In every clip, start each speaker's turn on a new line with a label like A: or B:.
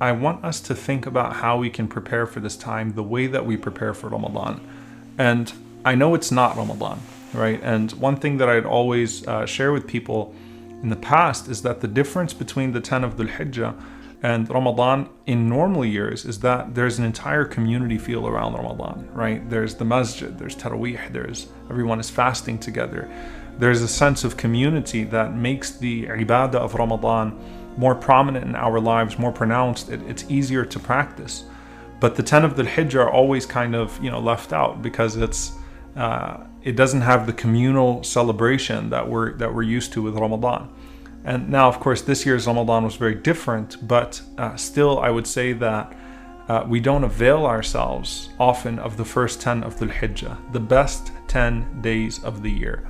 A: I want us to think about how we can prepare for this time the way that we prepare for Ramadan. And I know it's not Ramadan, right? And one thing that I'd always share with people in the past is that the difference between the 10 of Dhul Hijjah and Ramadan in normal years is that there's an entire community feel around Ramadan, right? There's the masjid, there's tarawih, there's everyone is fasting together. There's a sense of community that makes the ibadah of Ramadan more prominent in our lives, more pronounced. It's easier to practice. But the 10 of Dhul Hijjah are always kind of, left out because it doesn't have the communal celebration that we're used to with Ramadan. And now, of course, this year's Ramadan was very different, but still, I would say that we don't avail ourselves often of the first 10 of Dhul Hijjah, the best 10 days of the year.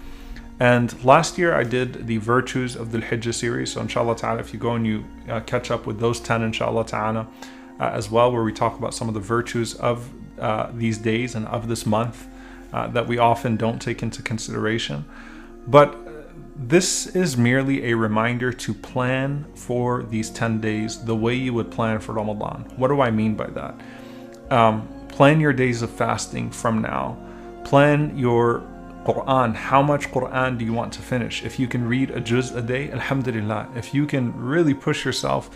A: And last year I did the Virtues of Dhul Hijjah series, so inshallah ta'ala, if you go and you catch up with those 10 inshallah ta'ala as well, where we talk about some of the virtues of these days and of this month that we often don't take into consideration. But this is merely a reminder to plan for these 10 days the way you would plan for Ramadan. What do I mean by that? Plan your days of fasting from now. Plan your Quran. How much Quran do you want to finish? If you can read a juz a day, alhamdulillah. If you can really push yourself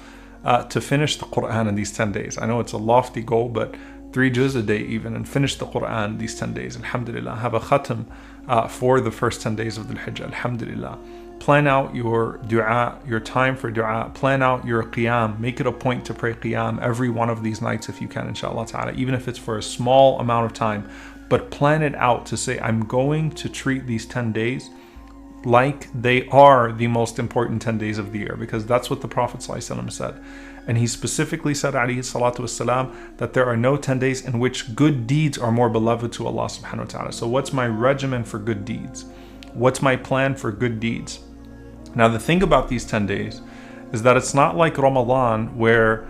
A: to finish the Quran in these 10 days. I know it's a lofty goal, but 3 juz a day even, and finish the Quran these 10 days, alhamdulillah. Have a khatam for the first 10 days of Dhul Hijjah, alhamdulillah. Plan out your dua, your time for dua. Plan out your qiyam. Make it a point to pray qiyam every one of these nights if you can, inshallah ta'ala, even if it's for a small amount of time. But plan it out to say, I'm going to treat these 10 days like they are the most important 10 days of the year, because that's what the Prophet ﷺ said. And he specifically said, alayhi salatu wassalam, that there are no 10 days in which good deeds are more beloved to Allah subhanahu wa ta'ala. So what's my regimen for good deeds? What's my plan for good deeds? Now the thing about these 10 days is that it's not like Ramadan where,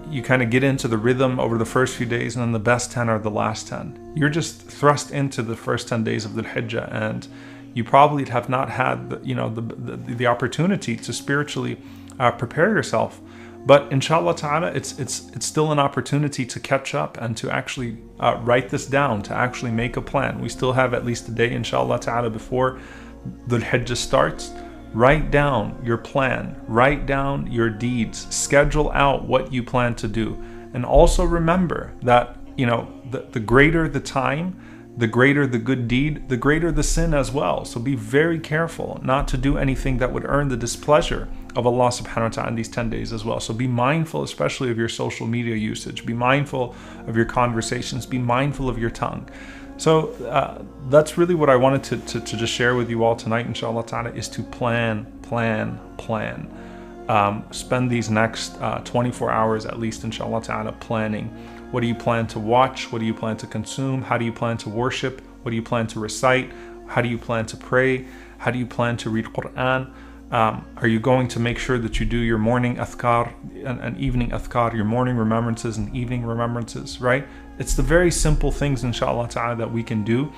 A: you kind of get into the rhythm over the first few days and then the best 10 are the last 10. You're just thrust into the first 10 days of the Hijjah, and you probably have not had the opportunity to spiritually prepare yourself. But inshallah ta'ala, it's still an opportunity to catch up and to actually write this down, to actually make a plan. We still have at least a day inshallah ta'ala before the Hijjah starts. Write down your plan, write down your deeds, schedule out what you plan to do. And also remember that, the greater the time, the greater the good deed, the greater the sin as well. So be very careful not to do anything that would earn the displeasure of Allah subhanahu wa ta'ala in these 10 days as well. So be mindful, especially of your social media usage. Be mindful of your conversations. Be mindful of your tongue. So that's really what I wanted to just share with you all tonight, inshallah ta'ala, is to plan. Spend these next 24 hours at least, inshallah ta'ala, planning. What do you plan to watch? What do you plan to consume? How do you plan to worship? What do you plan to recite? How do you plan to pray? How do you plan to read Quran? Are you going to make sure that you do your morning adhkar and evening adhkar, your morning remembrances and evening remembrances, right? It's the very simple things, inshallah ta'ala, that we can do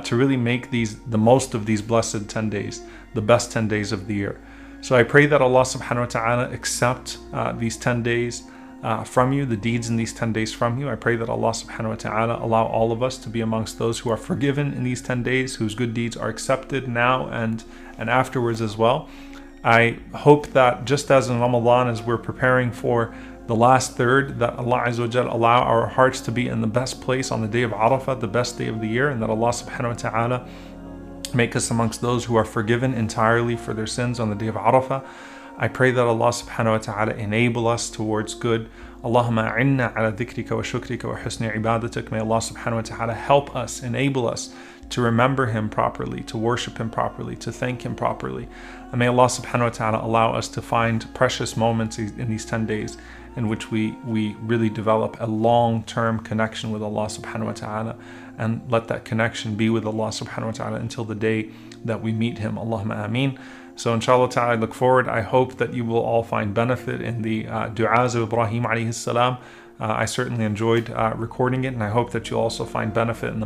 A: to really make the most of these blessed 10 days, the best 10 days of the year. So I pray that Allah subhanahu wa ta'ala accept these 10 days from you, the deeds in these 10 days from you. I pray that Allah subhanahu wa ta'ala allow all of us to be amongst those who are forgiven in these 10 days, whose good deeds are accepted now and afterwards as well. I hope that just as in Ramadan, as we're preparing for the last third, that Allah Azza wa Jal allow our hearts to be in the best place on the day of Arafah, the best day of the year, and that Allah subhanahu wa ta'ala make us amongst those who are forgiven entirely for their sins on the day of Arafah. I pray that Allah subhanahu wa ta'ala enable us towards good. Allahumma a'inna ala dhikrika wa shukrika wa husni ibadatik. May Allah subhanahu wa ta'ala help us, enable us to remember Him properly, to worship Him properly, to thank Him properly. And may Allah subhanahu wa ta'ala allow us to find precious moments in these 10 days in which we really develop a long-term connection with Allah subhanahu wa ta'ala, and let that connection be with Allah subhanahu wa ta'ala until the day that we meet Him. Allahumma ameen. So inshallah ta'ala, I look forward. I hope that you will all find benefit in the du'as of Ibrahim alayhi salam. I certainly enjoyed recording it, and I hope that you'll also find benefit in the